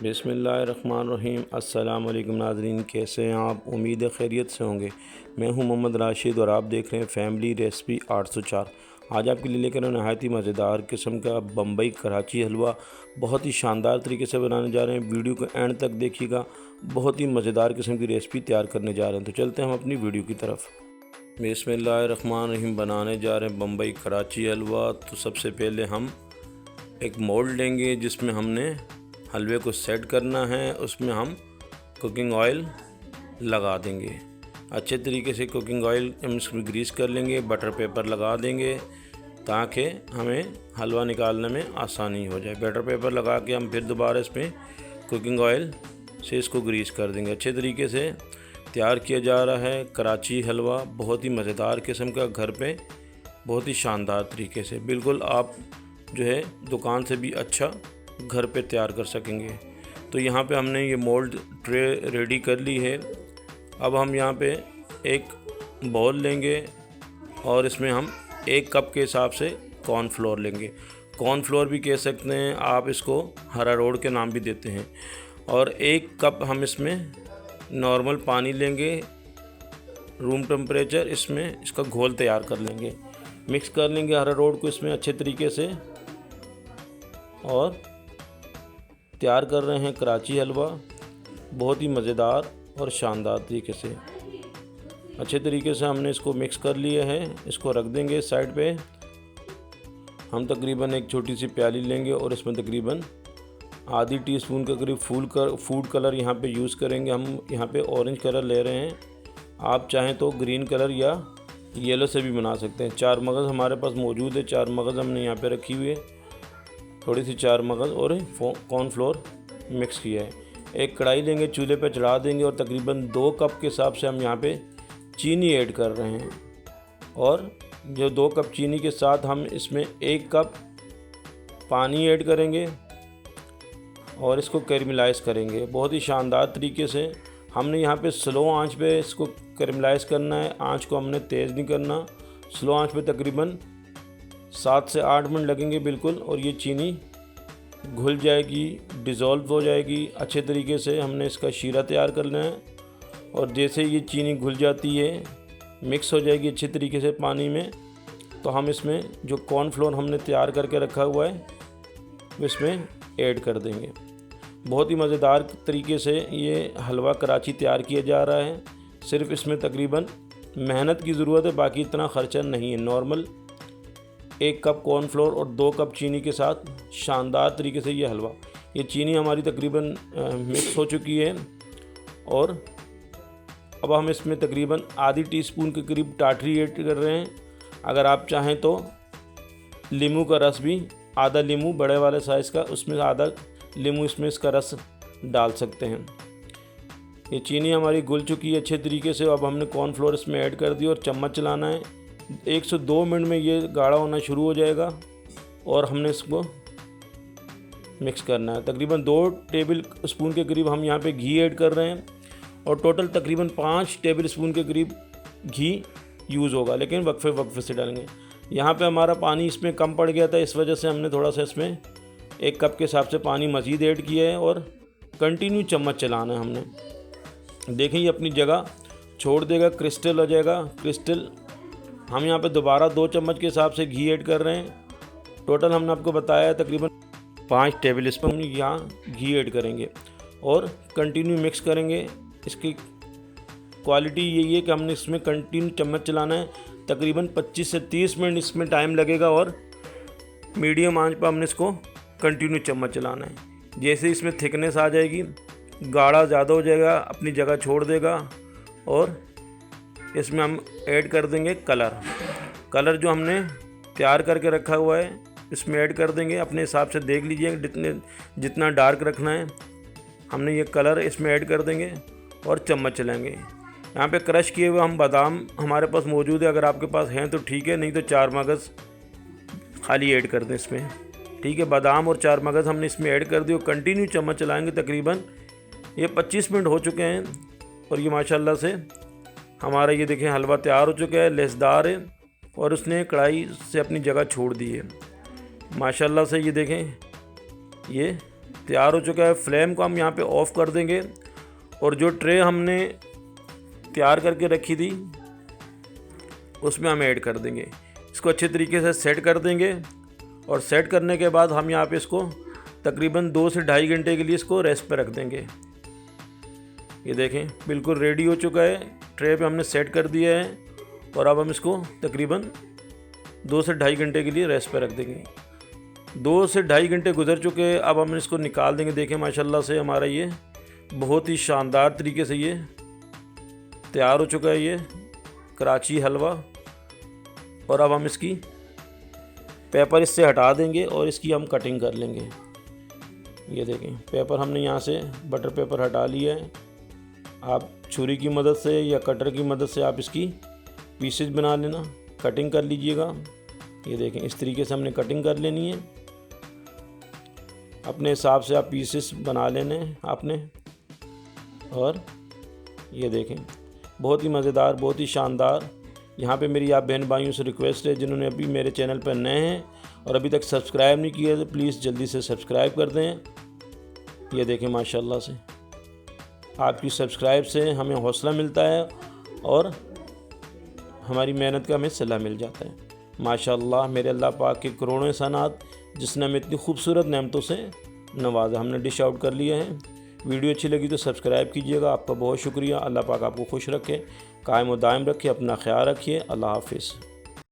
बिस्मिल्लाहिर्रहमानिर्रहीम। अस्सलाम वालेकुम नाज़रीन, कैसे हैं आप? उम्मीद है खैरियत से होंगे। मैं हूं मोहम्मद राशिद और आप देख रहे हैं फैमिली रेसिपी 804। आज आपके लिए लेकर नहायत ही मज़ेदार किस्म का बम्बई कराची हलवा बहुत ही शानदार तरीके से बनाने जा रहे हैं। वीडियो को एंड तक देखिएगा, बहुत ही मज़ेदार किस्म की रेसिपी तैयार करने जा रहे हैं। तो चलते हैं हम अपनी वीडियो की तरफ। बिस्मिल्लाहिर्रहमानिर्रहीम। बनाने जा रहे हैं बम्बई कराची हलवा। तो सबसे पहले हम एक मोल्ड लेंगे जिसमें हमने हलवे को सेट करना है। उसमें हम कुकिंग ऑयल लगा देंगे। अच्छे तरीके से कुकिंग ऑयल हम इसमें ग्रीस कर लेंगे, बटर पेपर लगा देंगे ताकि हमें हलवा निकालने में आसानी हो जाए। बटर पेपर लगा के हम फिर दोबारा इसमें कुकिंग ऑयल से इसको ग्रीस कर देंगे। अच्छे तरीके से तैयार किया जा रहा है कराची हलवा, बहुत ही मज़ेदार किस्म का, घर पे बहुत ही शानदार तरीके से, बिल्कुल आप जो है दुकान से भी अच्छा घर पे तैयार कर सकेंगे। तो यहाँ पे हमने ये मोल्ड ट्रे रेडी कर ली है। अब हम यहाँ पे एक बाउल लेंगे और इसमें हम 1 कप के हिसाब से कॉर्नफ्लोर लेंगे। कॉर्नफ्लोर भी कह सकते हैं आप, इसको हरा रोड के नाम भी देते हैं। और 1 कप हम इसमें नॉर्मल पानी लेंगे, रूम टेम्परेचर। इसमें इसका घोल तैयार कर लेंगे, मिक्स कर लेंगे हरा रोड को इसमें अच्छे तरीके से। और तैयार कर रहे हैं कराची हलवा, बहुत ही मज़ेदार और शानदार तरीके से। अच्छे तरीके से हमने इसको मिक्स कर लिया है। इसको रख देंगे साइड पे। हम तकरीबन एक छोटी सी प्याली लेंगे और इसमें तकरीबन आधी टीस्पून के करीब फूड कलर यहाँ पे यूज़ करेंगे। हम यहाँ पे ऑरेंज कलर ले रहे हैं, आप चाहें तो ग्रीन कलर या येलो से भी बना सकते हैं। 4 मगज़ हमारे पास मौजूद है, 4 मगज़ हमने यहाँ पे रखी हुई है, थोड़ी सी 4 मगज़ और कॉर्नफ्लोर मिक्स किया है। एक कढ़ाई लेंगे, चूल्हे पे चढ़ा देंगे और तकरीबन 2 कप के हिसाब से हम यहाँ पे चीनी ऐड कर रहे हैं। और जो 2 कप चीनी के साथ हम इसमें 1 कप पानी ऐड करेंगे और इसको कैरमलाइज़ करेंगे बहुत ही शानदार तरीके से। हमने यहाँ पे स्लो आंच पे इसको कैरमलाइज़ करना है, आंच को हमने तेज़ नहीं करना। स्लो आंच पे तकरीबन 7 से 8 मिनट लगेंगे बिल्कुल, और ये चीनी घुल जाएगी, डिज़ोल्व हो जाएगी। अच्छे तरीके से हमने इसका शीरा तैयार करना है। और जैसे ये चीनी घुल जाती है, मिक्स हो जाएगी अच्छे तरीके से पानी में, तो हम इसमें जो कॉर्नफ्लोर हमने तैयार करके रखा हुआ है इसमें ऐड कर देंगे। बहुत ही मज़ेदार तरीके से ये हलवा कराची तैयार किया जा रहा है। सिर्फ इसमें तकरीबन मेहनत की ज़रूरत है, बाकी इतना ख़र्चा नहीं है। नॉर्मल 1 कप कॉर्नफ्लोर और 2 कप चीनी के साथ शानदार तरीके से ये हलवा, ये चीनी हमारी तकरीबन मिक्स हो चुकी है। और अब हम इसमें तकरीबन आधी टीस्पून के करीब टाटरी ऐड कर रहे हैं। अगर आप चाहें तो नींबू का रस भी, आधा नींबू बड़े वाले साइज़ का, उसमें आधा नींबू इसमें इसका रस डाल सकते हैं। ये चीनी हमारी घुल चुकी है अच्छे तरीके से। अब हमने कॉर्नफ्लोर इसमें ऐड कर दी और चम्मच चलाना है। 1 से 2 मिनट में ये गाढ़ा होना शुरू हो जाएगा और हमने इसको मिक्स करना है। तकरीबन 2 टेबल स्पून के करीब हम यहाँ पे घी ऐड कर रहे हैं और टोटल तकरीबन 5 टेबल स्पून के करीब घी यूज़ होगा, लेकिन वक्फे से डालेंगे। यहाँ पे हमारा पानी इसमें कम पड़ गया था, इस वजह से हमने थोड़ा सा इसमें 1 कप के हिसाब से पानी मज़ीद ऐड किया है। और कंटिन्यू चम्मच चलाना है हमने। देखें ये अपनी जगह छोड़ देगा, क्रिस्टल हो जाएगा। क्रिस्टल हम यहाँ पे दोबारा 2 चम्मच के हिसाब से घी ऐड कर रहे हैं। टोटल हमने आपको बताया है तकरीबन 5 टेबल स्पून यहाँ घी ऐड करेंगे और कंटिन्यू मिक्स करेंगे। इसकी क्वालिटी यही है कि हमने इसमें कंटिन्यू चम्मच चलाना है। तकरीबन 25 से 30 मिनट इसमें टाइम लगेगा और मीडियम आंच पर हमने इसको कंटिन्यू चम्मच चलाना है। जैसे इसमें थिकनेस आ जाएगी, गाढ़ा ज़्यादा हो जाएगा, अपनी जगह छोड़ देगा। और इसमें हम ऐड कर देंगे कलर जो हमने तैयार करके रखा हुआ है इसमें ऐड कर देंगे। अपने हिसाब से देख लीजिए जितना डार्क रखना है, हमने ये कलर इसमें ऐड कर देंगे और चम्मच चलाएंगे। यहाँ पे क्रश किए हुए हम बादाम हमारे पास मौजूद है, अगर आपके पास हैं तो ठीक है, नहीं तो 4 मगज़ खाली ऐड कर दें इसमें, ठीक है। बादाम और 4 मगज़ हमने इसमें ऐड कर दिए और कंटिन्यू चम्मच चलाएँगे। तकरीबन ये 25 मिनट हो चुके हैं और ये माशाल्लाह से हमारा ये देखें हलवा तैयार हो चुका है, लेसदार है और उसने कढ़ाई से अपनी जगह छोड़ दी है। माशाल्लाह से ये देखें ये तैयार हो चुका है। फ्लेम को हम यहाँ पे ऑफ़ कर देंगे और जो ट्रे हमने तैयार करके रखी थी उसमें हम ऐड कर देंगे। इसको अच्छे तरीके से सेट कर देंगे और सेट करने के बाद हम यहाँ पे इसको तकरीबन 2 से 2.5 घंटे के लिए इसको रेस्ट पे रख देंगे। ये देखें बिल्कुल रेडी हो चुका है। ट्रे पे हमने सेट कर दिया है और अब हम इसको तकरीबन 2 से 2.5 घंटे के लिए रेस्ट पे रख देंगे। 2 से 2.5 घंटे गुजर चुके हैं। अब हम इसको निकाल देंगे। देखें माशाल्लाह से हमारा ये बहुत ही शानदार तरीके से ये तैयार हो चुका है, ये कराची हलवा। और अब हम इसकी पेपर इससे हटा देंगे और इसकी हम कटिंग कर लेंगे। ये देखें पेपर हमने यहाँ से बटर पेपर हटा लिया है। आप छुरी की मदद से या कटर की मदद से आप इसकी पीसेस बना लेना, कटिंग कर लीजिएगा। ये देखें इस तरीके से हमने कटिंग कर लेनी है। अपने हिसाब से आप पीसेस बना लेने आपने। और ये देखें बहुत ही मज़ेदार, बहुत ही शानदार। यहाँ पे मेरी आप बहन भाइयों से रिक्वेस्ट है जिन्होंने अभी मेरे चैनल पर नए हैं और अभी तक सब्सक्राइब नहीं किया तो प्लीज़ जल्दी से सब्सक्राइब कर दें। ये देखें माशाल्लाह से आपकी सब्सक्राइब से हमें हौसला मिलता है और हमारी मेहनत का हमें सलाह मिल जाता है। माशाल्लाह मेरे अल्लाह पाक के करोड़ों एहसानात जिसने हमें इतनी खूबसूरत नेमतों से नवाजा। हमने डिश आउट कर लिया है। वीडियो अच्छी लगी तो सब्सक्राइब कीजिएगा। आपका बहुत शुक्रिया। अल्लाह पाक आपको खुश रखे, कायम व दायम रखे। अपना ख्याल रखिए। अल्लाह हाफिज़।